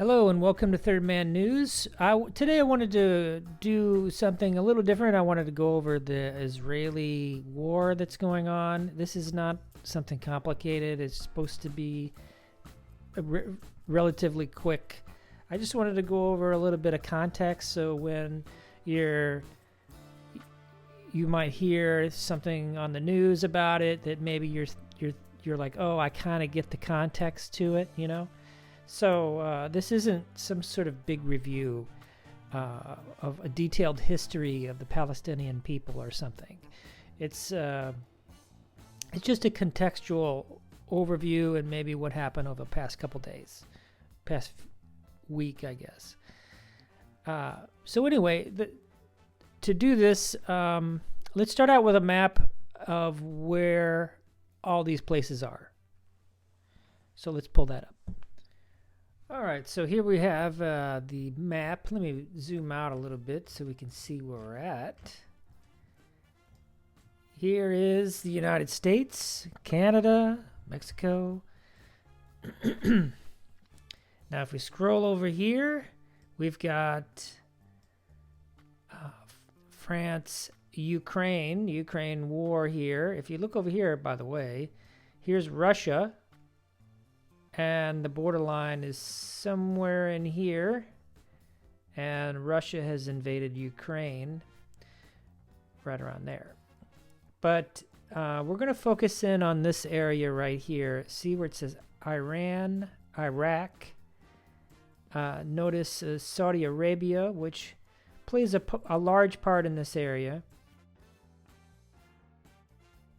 Hello and welcome to Third Man News. Today I wanted to do something a little different. I wanted to go over the Israeli war that's going on. This is not something complicated. It's supposed to be relatively quick. I just wanted to go over a little bit of context so when you might hear something on the news about it that maybe you're like, "Oh, I kind of get the context to it," you know? So this isn't some sort of big review of a detailed history of the Palestinian people or something. It's just a contextual overview and maybe what happened over the past couple days, past week, I guess. So anyway, to do this, let's start out with a map of where all these places are. So let's pull that up. All right, so here we have the map. Let me zoom out a little bit so we can see where we're at. Here is the United States, Canada, Mexico. Now, if we scroll over here, we've got France, Ukraine war here. If you look over here, by the way, here's Russia. And the borderline is somewhere in here. And Russia has invaded Ukraine right around there. But we're going to focus in on this area right here. See where it says Iran, Iraq. Notice Saudi Arabia, which plays a large part in this area.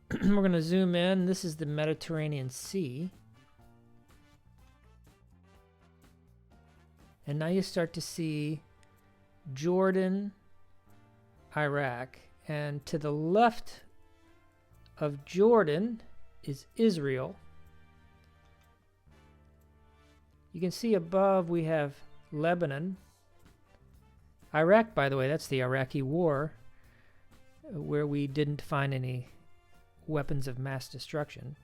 We're going to zoom in. This is the Mediterranean Sea. And now you start to see Jordan, Iraq, and to the left of Jordan is Israel. You can see above we have Lebanon. Iraq, by the way, that's the Iraqi war, where we didn't find any weapons of mass destruction.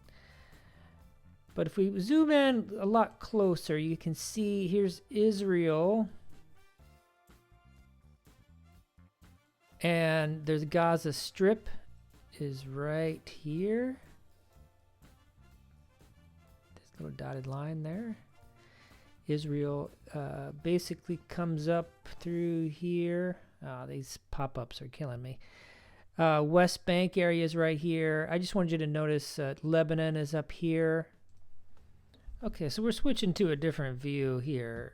But if we zoom in a lot closer, you can see here's Israel. And there's Gaza Strip is right here. This little dotted line there. Israel basically comes up through here. These pop-ups are killing me. West Bank area is right here. I just wanted you to notice Lebanon is up here. Okay, so we're switching to a different view here.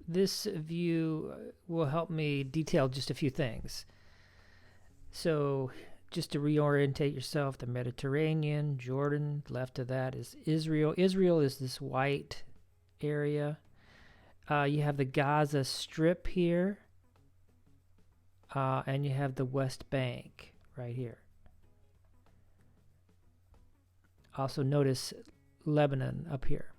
This view will help me detail just a few things. So just to reorientate yourself, the Mediterranean, Jordan, left of that is Israel. Israel is this white area. You have the Gaza Strip here. And you have the West Bank right here. Also notice Lebanon up here.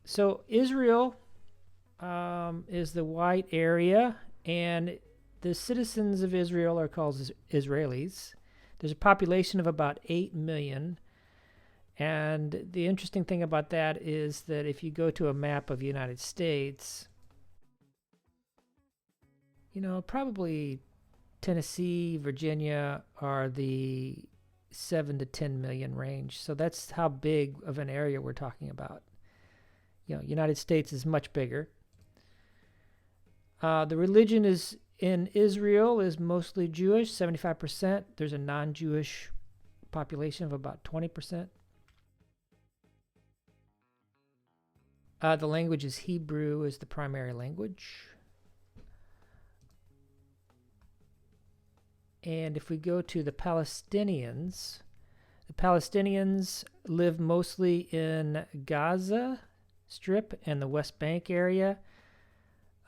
So Israel is the white area, and the citizens of Israel are called Israelis. There's a population of about 8 million. And the interesting thing about that is that if you go to a map of the United States, you know, probably Tennessee, Virginia are the 7 to 10 million range. So that's how big of an area we're talking about. You know, United States is much bigger. The religion is in Israel is mostly Jewish, 75%. There's a non-Jewish population of about 20%. The language is Hebrew is the primary language. And if we go to the Palestinians live mostly in Gaza Strip and the West Bank area.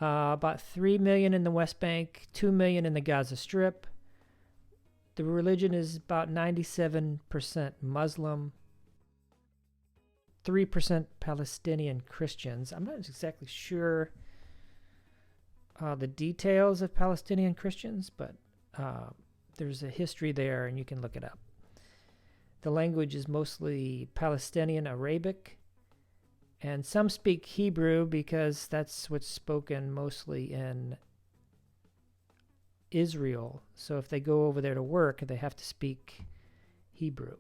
About 3 million in the West Bank, 2 million in the Gaza Strip. The religion is about 97% Muslim, 3% Palestinian Christians. I'm not exactly sure the details of Palestinian Christians, but there's a history there and you can look it up. The language is mostly Palestinian Arabic, and some speak Hebrew because that's what's spoken mostly in Israel. So if they go over there to work, they have to speak Hebrew.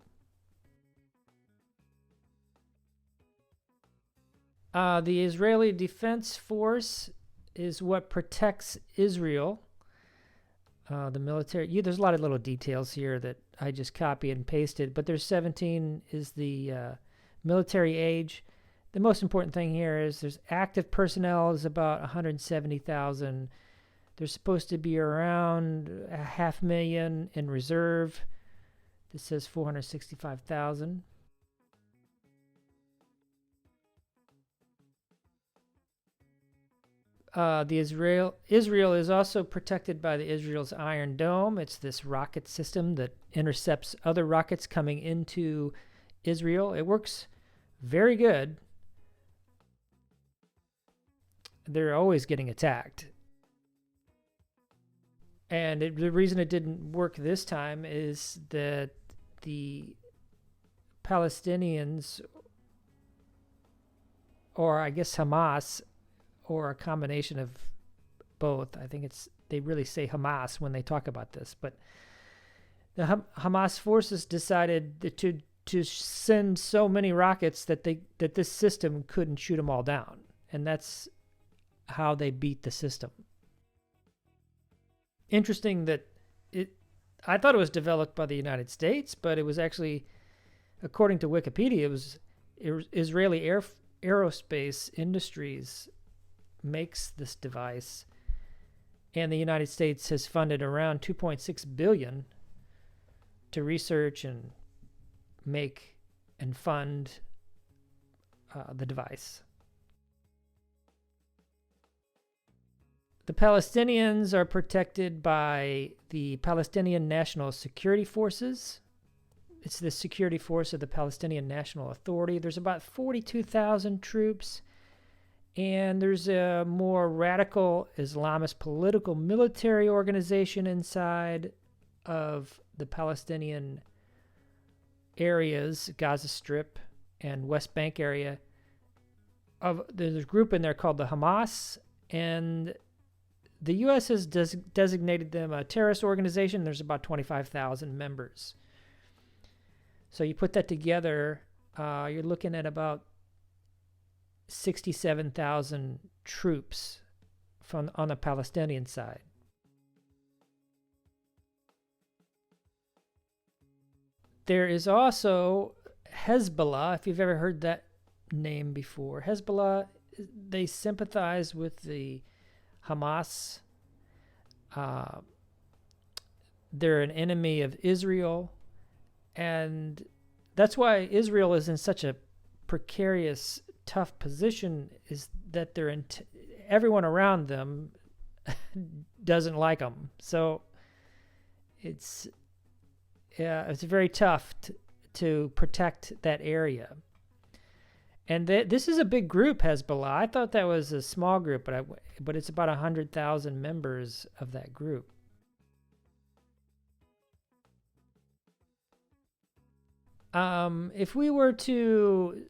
The Israeli Defense Force is what protects Israel. The military, there's a lot of little details here that I just copy and pasted, but there's 17 is the military age. The most important thing here is there's active personnel is about 170,000. There's supposed to be around 500,000 in reserve. This says 465,000. Israel is also protected by the Israel's Iron Dome. It's this rocket system that intercepts other rockets coming into Israel. It works very good. They're always getting attacked. And the reason it didn't work this time is that the Palestinians, or I guess Hamas, or a combination of both. I think they really say Hamas when they talk about this, but the Hamas forces decided to send so many rockets that this system couldn't shoot them all down, and that's how they beat the system. Interesting that I thought it was developed by the United States, but it was actually, according to Wikipedia, it was Israeli Aerospace Industries makes this device, and the United States has funded around $2.6 billion to research and make and fund the device. The Palestinians are protected by the Palestinian National Security Forces. It's the security force of the Palestinian National Authority. There's about 42,000 troops. And there's a more radical Islamist political military organization inside of the Palestinian areas, Gaza Strip and West Bank area. There's a group in there called the Hamas, and the U.S. has designated them a terrorist organization. There's about 25,000 members. So you put that together, you're looking at about 67,000 troops on the Palestinian side. There is also Hezbollah, if you've ever heard that name before. Hezbollah, they sympathize with the Hamas. They're an enemy of Israel, and that's why Israel is in such a precarious, tough position, is that everyone around them doesn't like them. So it's very tough to protect that area. And this is a big group, Hezbollah. I thought that was a small group, but it's about 100,000 members of that group. If we were to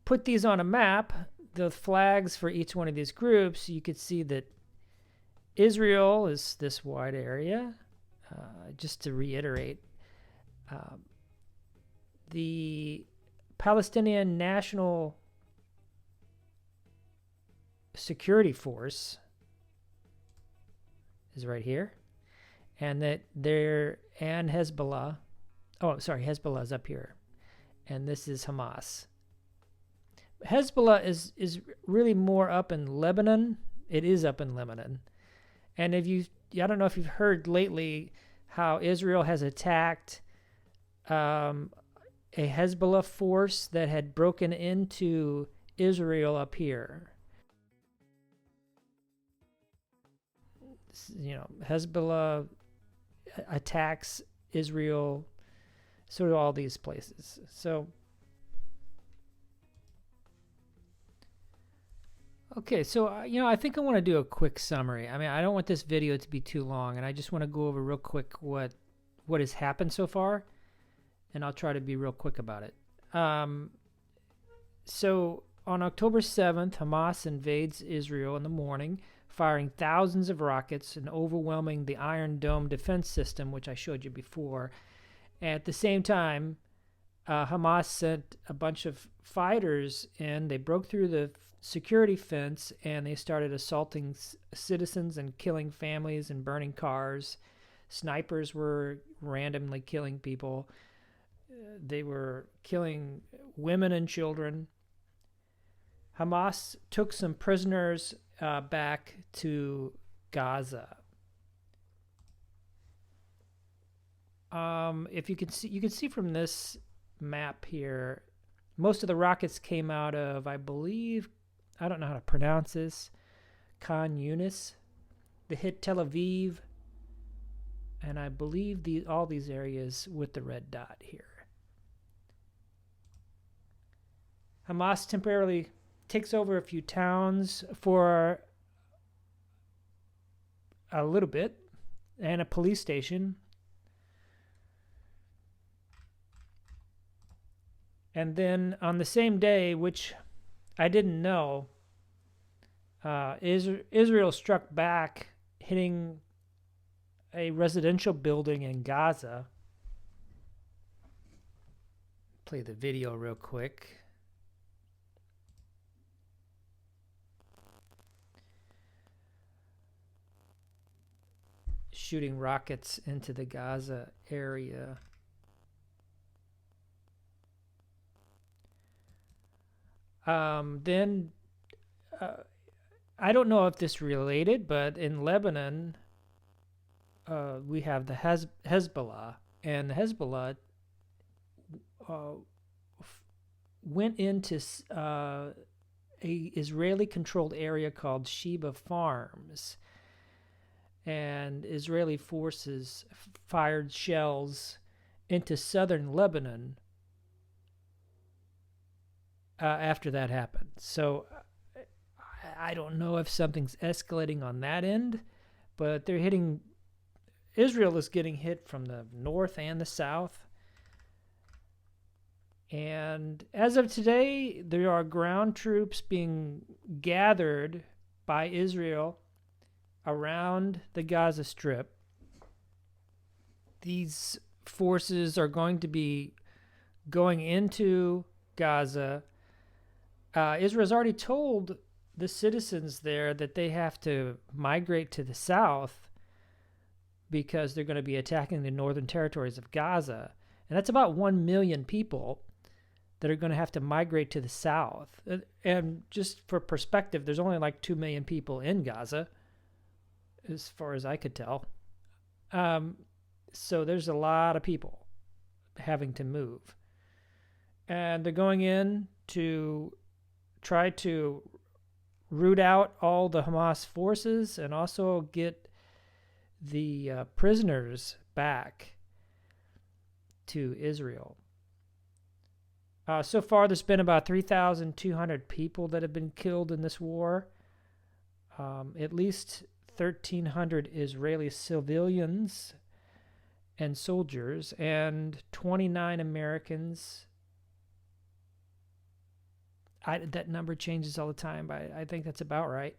put these on a map, the flags for each one of these groups, you could see that Israel is this wide area. Just to reiterate, the Palestinian National Security Force is right here, and Hezbollah. Oh, sorry, Hezbollah is up here, and this is Hamas. Hezbollah is really more up in Lebanon. It is up in Lebanon, and I don't know if you've heard lately how Israel has attacked a Hezbollah force that had broken into Israel up here. Hezbollah attacks Israel, sort of all these places. So, okay, so I think I want to do a quick summary. I mean, I don't want this video to be too long, and I just want to go over real quick what has happened so far. and I'll try to be real quick about it. So on October 7th, Hamas invades Israel in the morning, firing thousands of rockets and overwhelming the Iron Dome defense system, which I showed you before. At the same time, Hamas sent a bunch of fighters in. They broke through the security fence and they started assaulting citizens and killing families and burning cars. Snipers were randomly killing people. They were killing women and children. Hamas took some prisoners back to Gaza. If you can see from this map here, most of the rockets came out of, I believe, I don't know how to pronounce this, Khan Yunis. They hit Tel Aviv, and I believe all these areas with the red dot here. Hamas temporarily takes over a few towns for a little bit and a police station. And then on the same day, which I didn't know, Israel struck back, hitting a residential building in Gaza. Play the video real quick. Shooting rockets into the Gaza area. Then I don't know if this is related, but in Lebanon, we have the Hezbollah, and Hezbollah went into a Israeli-controlled area called Sheba Farms, and Israeli forces fired shells into southern Lebanon after that happened. So I don't know if something's escalating on that end, but they're hitting. Israel is getting hit from the north and the south. And as of today, there are ground troops being gathered by Israel around the Gaza Strip. These forces are going to be going into Gaza. Israel's already told the citizens there that they have to migrate to the south because they're going to be attacking the northern territories of Gaza. And that's about 1 million people that are going to have to migrate to the south. And just for perspective, there's only like 2 million people in Gaza, as far as I could tell. So there's a lot of people having to move. And they're going in to try to root out all the Hamas forces and also get the prisoners back to Israel. So far, there's been about 3,200 people that have been killed in this war. At least 1,300 Israeli civilians and soldiers, and 29 Americans. That number changes all the time, but I think that's about right.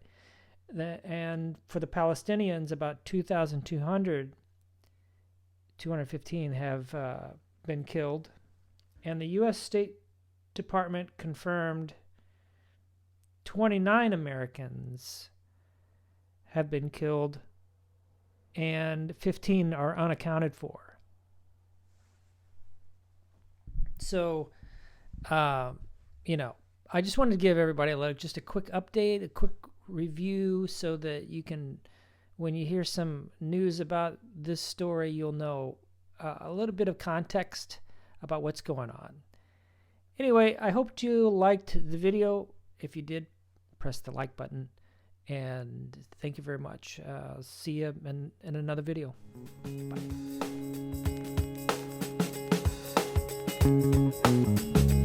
And for the Palestinians, about 215 have been killed. And the U.S. State Department confirmed 29 Americans have been killed and 15 are unaccounted for. So, I just wanted to give everybody just a quick update, a quick review, so that you can, when you hear some news about this story, you'll know a little bit of context about what's going on. Anyway, I hope you liked the video. If you did, press the like button. And thank you very much. See you in another video. Bye.